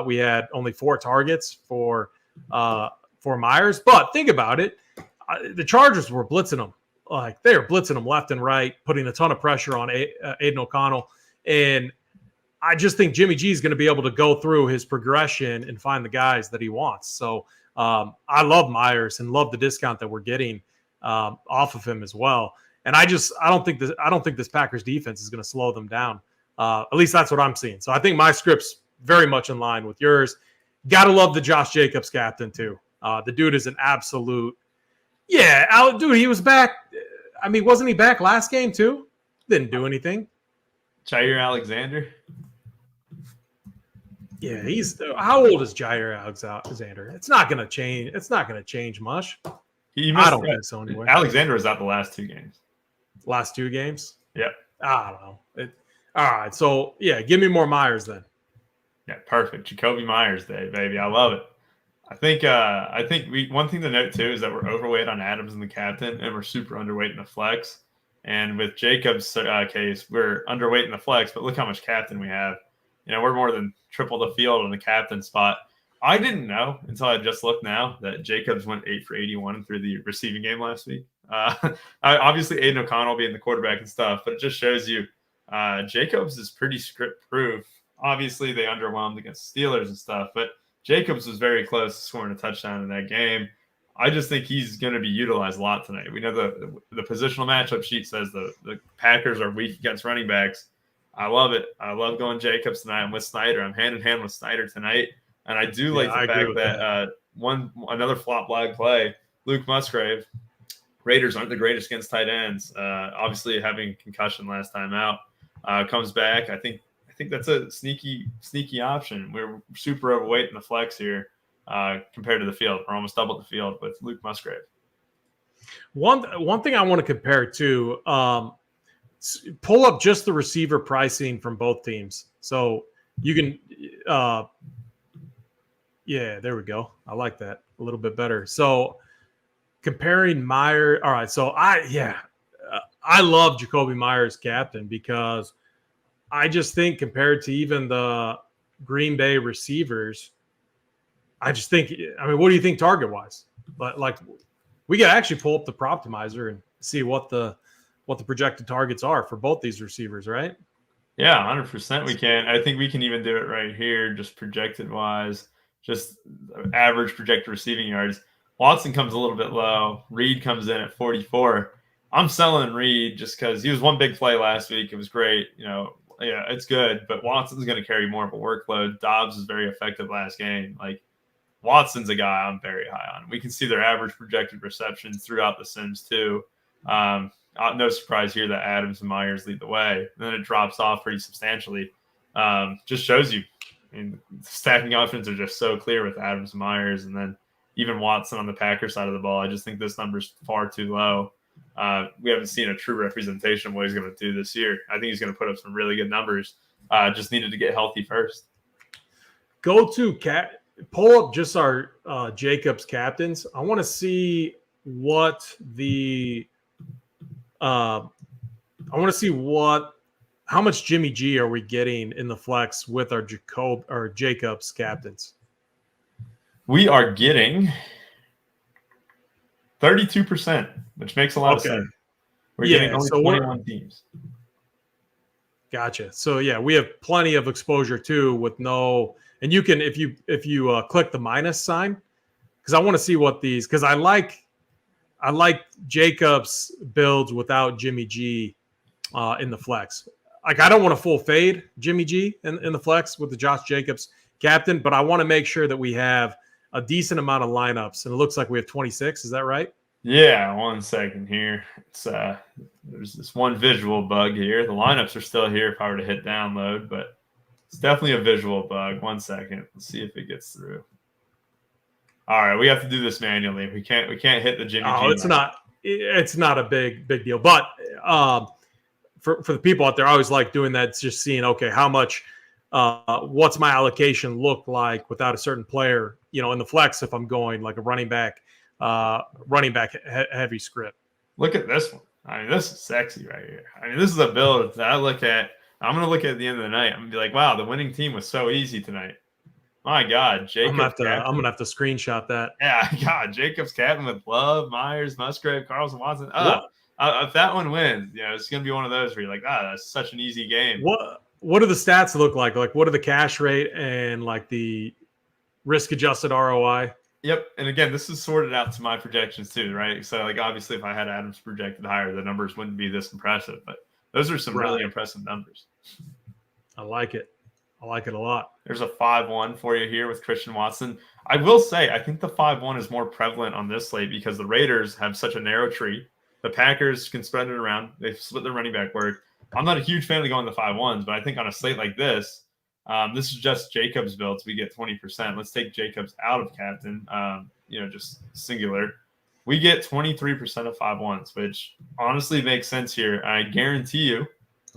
Speaker 1: We had only 4 targets for Myers, but think about it. The Chargers were blitzing them. Like, they were blitzing them left and right, putting a ton of pressure on Aiden O'Connell. And I just think Jimmy G is going to be able to go through his progression and find the guys that he wants. So I love Myers and love the discount that we're getting off of him as well. And I don't think this Packers defense is going to slow them down. At least that's what I'm seeing. So I think my script's very much in line with yours. Got to love the Josh Jacobs captain too. The dude is an absolute. Yeah, dude, he was back. I mean, wasn't he back last game too? Didn't do anything.
Speaker 2: Jair Alexander.
Speaker 1: Yeah, how old is Jair Alexander? It's not going to change. It's not going to change much. I don't think so anyway.
Speaker 2: Alexander was out the last 2 games.
Speaker 1: Last 2 games?
Speaker 2: Yeah.
Speaker 1: I don't know. All right. So, yeah, give me more Myers then.
Speaker 2: Yeah, perfect. Jacoby Myers Day, baby. I love it. I think one thing to note too is that we're overweight on Adams and the captain, and we're super underweight in the flex. And with Jacobs' case, we're underweight in the flex, but look how much captain we have. We're more than triple the field on the captain spot. I didn't know until I just looked now that Jacobs went 8 for 81 through the receiving game last week. Obviously, Aiden O'Connell being the quarterback and stuff, but it just shows you Jacobs is pretty script proof. Obviously, they underwhelmed against Steelers and stuff, but Jacobs was very close to scoring a touchdown in that game. I just think he's going to be utilized a lot tonight. We know the positional matchup sheet says the Packers are weak against running backs. I love it. I love going Jacobs tonight. I'm with Snyder. I'm hand in hand with Snyder tonight. And I do like the fact that another flop flag play, Luke Musgrave. Raiders aren't the greatest against tight ends. Obviously, having concussion last time out, comes back. I think that's a sneaky option. We're super overweight in the flex here compared to the field. We're almost double the field with Luke Musgrave.
Speaker 1: One thing I want to compare to, pull up just the receiver pricing from both teams. So you can, yeah, there we go. I like that a little bit better. So comparing Myers. All right. So I love Jacoby Myers captain because I just think compared to even the Green Bay receivers, I just think, what do you think target wise? But like, we can actually pull up the Proptimizer and see what the projected targets are for both these receivers, right?
Speaker 2: Yeah, 100% we can. I think we can even do it right here, just projected wise, just average projected receiving yards. Watson comes a little bit low. Reed comes in at 44. I'm selling Reed just because he was one big play last week. It was great. Yeah, it's good, but Watson's going to carry more of a workload. Dobbs was very effective last game. Like, Watson's a guy I'm very high on. We can see their average projected receptions throughout the Sims too. No surprise here that Adams and Myers lead the way. And then it drops off pretty substantially. Just shows you, stacking options are just so clear with Adams and Myers, and then even Watson on the Packers side of the ball. I just think this number's far too low. We haven't seen a true representation of what he's going to do this year. I think he's going to put up some really good numbers. Just needed to get healthy first.
Speaker 1: Pull up just our Jacobs captains. I want to see how much Jimmy G are we getting in the flex with our Jacobs captains?
Speaker 2: We are getting 32%, which makes a lot of sense. We're getting only 21 teams.
Speaker 1: Gotcha. So yeah, we have plenty of exposure too with no, and you can, if you click the minus sign, because I want to see what these, because I like Jacobs builds without Jimmy G in the flex. Like I don't want to full fade Jimmy G in the flex with the Josh Jacobs captain, but I want to make sure that we have a decent amount of lineups, and it looks like we have 26. Is that right?
Speaker 2: Yeah, 1 second here. It's there's this one visual bug here. The lineups are still here if I were to hit download, but it's definitely a visual bug. 1 second. Let's see if it gets through. All right, we have to do this manually. We can't hit the Jimmy G.
Speaker 1: Oh, it's not a big deal. But for the people out there, I always like doing that. It's just seeing, okay, how much what's my allocation look like without a certain player, in the flex if I'm going like a running back heavy script.
Speaker 2: Look at this one. I mean, this is sexy right here. I mean, this is a build that I look at. I'm going to look at the end of the night. I'm going to be like, wow, the winning team was so easy tonight. My God, Jacobs.
Speaker 1: I'm gonna have to screenshot that.
Speaker 2: Yeah, God, Jacobs captain with Love, Myers, Musgrave, Carlson, Watson. If that one wins, it's gonna be one of those where you're like, that's such an easy game.
Speaker 1: What do the stats look like? Like, what are the cash rate and like the risk adjusted ROI?
Speaker 2: Yep, and again, this is sorted out to my projections too, right? So, like, obviously, if I had Adams projected higher, the numbers wouldn't be this impressive. But those are some really impressive numbers.
Speaker 1: I like it. I like it a lot.
Speaker 2: There's a 5-1 for you here with Christian Watson. I will say, I think the 5-1 is more prevalent on this slate because the Raiders have such a narrow tree. The Packers can spread it around. They split their running back work. I'm not a huge fan of going the 5-1s, but I think on a slate like this, this is just Jacobs builds. We get 20%. Let's take Jacobs out of captain, just singular. We get 23% of 5-1s, which honestly makes sense here. I guarantee you.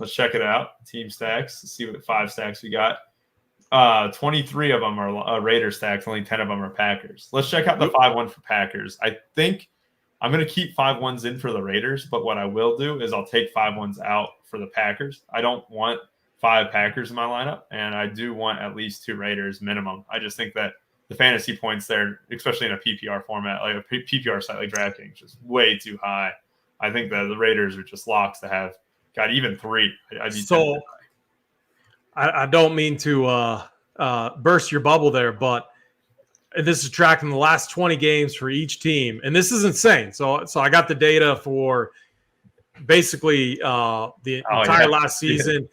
Speaker 2: Let's check it out. Team stacks. Let's see what 5 stacks we got. 23 of them are Raider stacks. Only 10 of them are Packers. Let's check out the 5-1 for Packers. I think I'm going to keep 5-1s in for the Raiders, but what I will do is I'll take 5-1s out for the Packers. I don't want 5 Packers in my lineup, and I do want at least 2 Raiders minimum. I just think that the fantasy points there, especially in a PPR format, like a PPR site like DraftKings, is way too high. I think that the Raiders are just locks to have. Got even 3.
Speaker 1: I don't mean to burst your bubble there, but this is tracking the last 20 games for each team, and this is insane. So I got the data for basically the entire last season.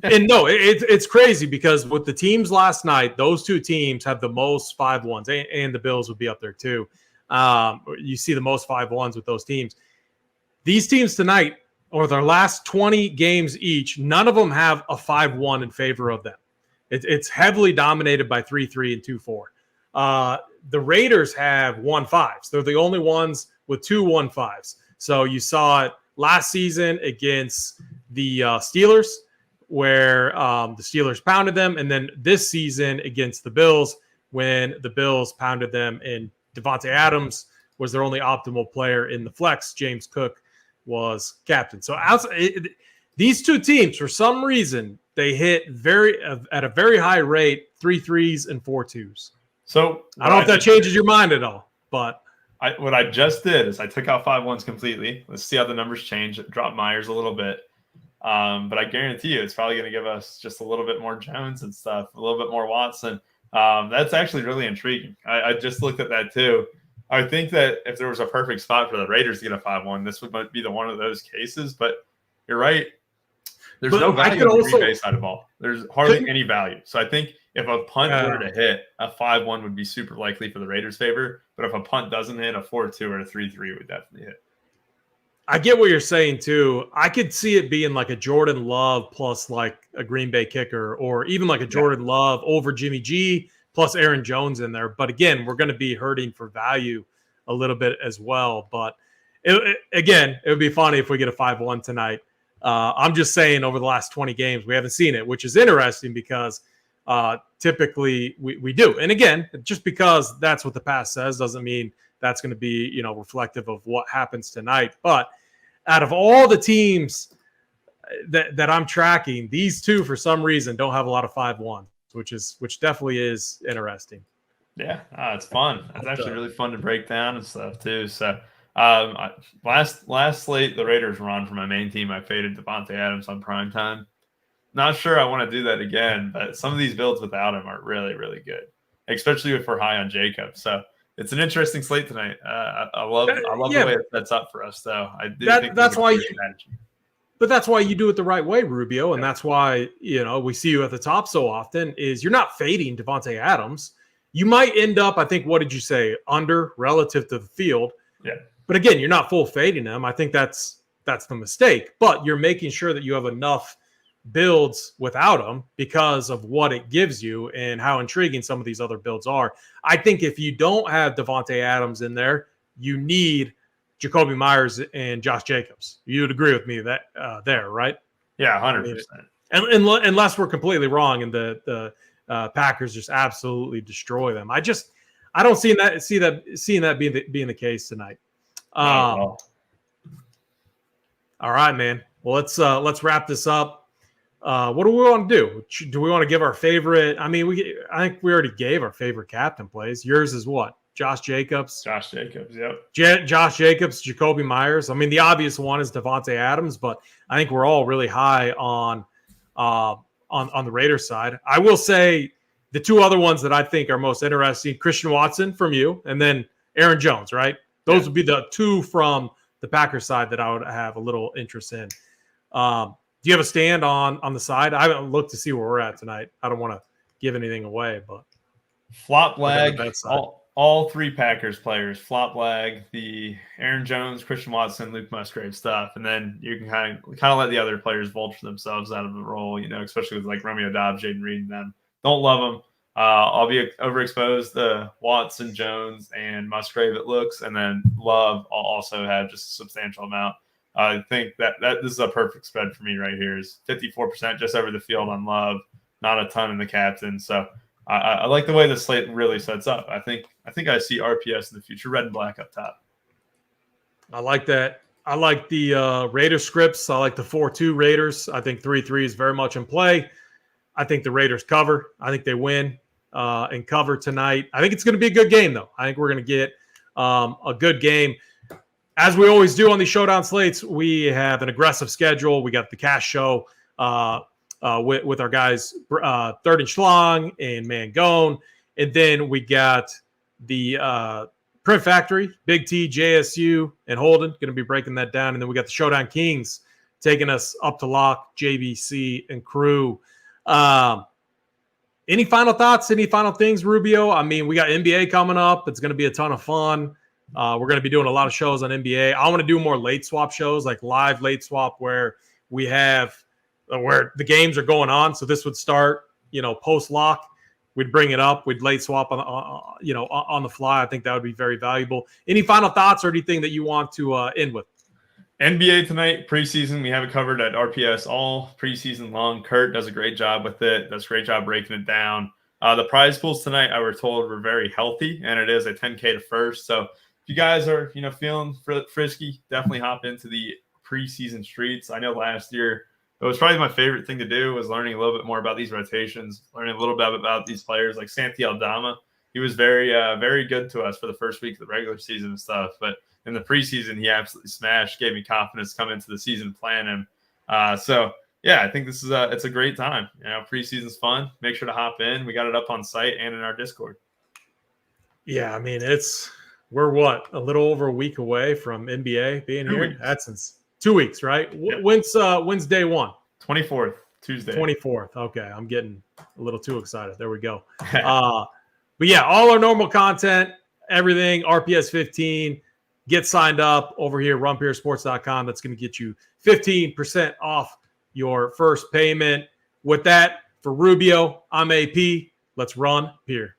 Speaker 1: And no, it's crazy because with the teams last night, those 2 teams have the most 5-1s, and the Bills would be up there too. You see the most 5-1s with those teams. These teams tonight, or their last 20 games each, none of them have a 5-1 in favor of them. It's heavily dominated by 3-3 and 2-4. The Raiders have 1-5s. They're the only ones with 2 1-5s. So you saw it last season against the Steelers, where the Steelers pounded them, and then this season against the Bills, when the Bills pounded them, and Devontae Adams was their only optimal player in the flex. James Cook was captain. So these 2 teams, for some reason, they hit at a very high rate 3-3s and 4-2s.
Speaker 2: So
Speaker 1: I don't know if that changes your mind at all, but
Speaker 2: what I just did is I took out 5-1s completely. Let's see how the numbers change. It dropped Myers a little bit, but I guarantee you it's probably going to give us just a little bit more Jones and stuff, a little bit more Watson. That's actually really intriguing. I just looked at that too. I think that if there was a perfect spot for the Raiders to get a 5-1, this would be one of those cases. But you're right. There's no value on the Green Bay side of the ball. There's hardly any value. So I think if a punt were to hit, a 5-1 would be super likely for the Raiders' favor. But if a punt doesn't hit, a 4-2 or a 3-3 would definitely hit.
Speaker 1: I get what you're saying too. I could see it being like a Jordan Love plus like a Green Bay kicker, or even like a Jordan Love over Jimmy G plus Aaron Jones in there. But again, we're going to be hurting for value a little bit as well. But it would be funny if we get a 5-1 tonight. I'm just saying over the last 20 games, we haven't seen it, which is interesting because typically we do. And again, just because that's what the past says doesn't mean that's going to be, reflective of what happens tonight. But out of all the teams that I'm tracking, these 2 for some reason don't have a lot of 5-1s, which definitely is interesting.
Speaker 2: Yeah, it's fun. It's actually really fun to break down and stuff too. So, last slate, the Raiders were on for my main team. I faded Devontae Adams on prime time. Not sure I want to do that again, but some of these builds without him are really, really good, especially if we're high on Jacob. So it's an interesting slate tonight. I love the way it sets up for us, though. I do think
Speaker 1: that's why.
Speaker 2: strategy.
Speaker 1: But that's why you do it the right way, Rubio, and that's why we see you at the top so often. Is you're not fading Devontae Adams. You might end up, I think, what did you say, under relative to the field?
Speaker 2: Yeah.
Speaker 1: But again, you're not full fading him. I think that's the mistake. But you're making sure that you have enough builds without him because of what it gives you and how intriguing some of these other builds are. I think if you don't have Devontae Adams in there, you need Jacoby Myers and Josh Jacobs. You'd agree with me that there, right?
Speaker 2: Yeah, 100%.
Speaker 1: And unless we're completely wrong and the Packers just absolutely destroy them. I don't see that being the case tonight. All right, man. Well, let's wrap this up. What do we want to do? Do we want to give our favorite? I mean, I think we already gave our favorite captain plays. Yours is what? Josh Jacobs.
Speaker 2: Yep.
Speaker 1: Josh Jacobs, Jacoby Myers. I mean, the obvious one is Devontae Adams, but I think we're all really high on the Raiders side. I will say the two other ones that I think are most interesting: Christian Watson from you, and then Aaron Jones. Right? Those would be the two from the Packers side that I would have a little interest in. Do you have a stand on the side? I haven't looked to see where we're at tonight. I don't want to give anything away, but
Speaker 2: flop lag. All three Packers players flop lag. The Aaron Jones, Christian Watson, Luke Musgrave stuff, and then you can kind of let the other players vulture themselves out of the role. Especially with like Romeo Doubs, Jaden Reed, and them. Don't love them. I'll be overexposed to Watson, Jones, and Musgrave. It looks, and then Love. I'll also have just a substantial amount. I think that this is a perfect spread for me right here. Is 54% just over the field on Love, not a ton in the captain. So I like the way the slate really sets up. I think I see RPS in the future, red and black up top.
Speaker 1: I like that. I like the Raiders scripts. I like the 4-2 Raiders. I think 3-3 is very much in play. I think the Raiders cover. I think they win and cover tonight. I think it's going to be a good game, though. I think we're going to get a good game. As we always do on these showdown slates, we have an aggressive schedule. We got the cash show with our guys Third and Schlong and Mangone. And then we got the Print Factory, Big T, JSU, and Holden going to be breaking that down. And then we got the Showdown Kings taking us up to lock, JVC, and crew. Any final thoughts? Any final things, Rubio? I mean, we got NBA coming up. It's going to be a ton of fun. We're going to be doing a lot of shows on NBA. I want to do more late swap shows, like live late swap, where we have where the games are going on. So this would start, post lock. We'd bring it up. We'd late swap on the fly. I think that would be very valuable. Any final thoughts or anything that you want to end with?
Speaker 2: NBA tonight, preseason. We have it covered at RPS all preseason long. Kurt does a great job with it. Does a great job breaking it down. The prize pools tonight, I were told, were very healthy, and it is a 10K to first. So if you guys are, feeling frisky, definitely hop into the preseason streets. I know last year it was probably my favorite thing to do was learning a little bit more about these rotations, learning a little bit about these players like Santi Aldama. He was very, very good to us for the first week of the regular season and stuff. But in the preseason, he absolutely smashed, gave me confidence coming into the season planning. So yeah, I think this is it's a great time. Preseason's fun. Make sure to hop in. We got it up on site and in our Discord.
Speaker 1: Yeah, I mean, we're a little over a week away from NBA being 2 weeks. That's since 2 weeks, right? Yep. When's day one?
Speaker 2: 24th, Tuesday.
Speaker 1: 24th. Okay, I'm getting a little too excited. There we go. But yeah, all our normal content, everything, RPS 15. Get signed up over here, runpeersports.com. That's going to get you 15% off your first payment. With that, for Rubio, I'm AP. Let's run Peer.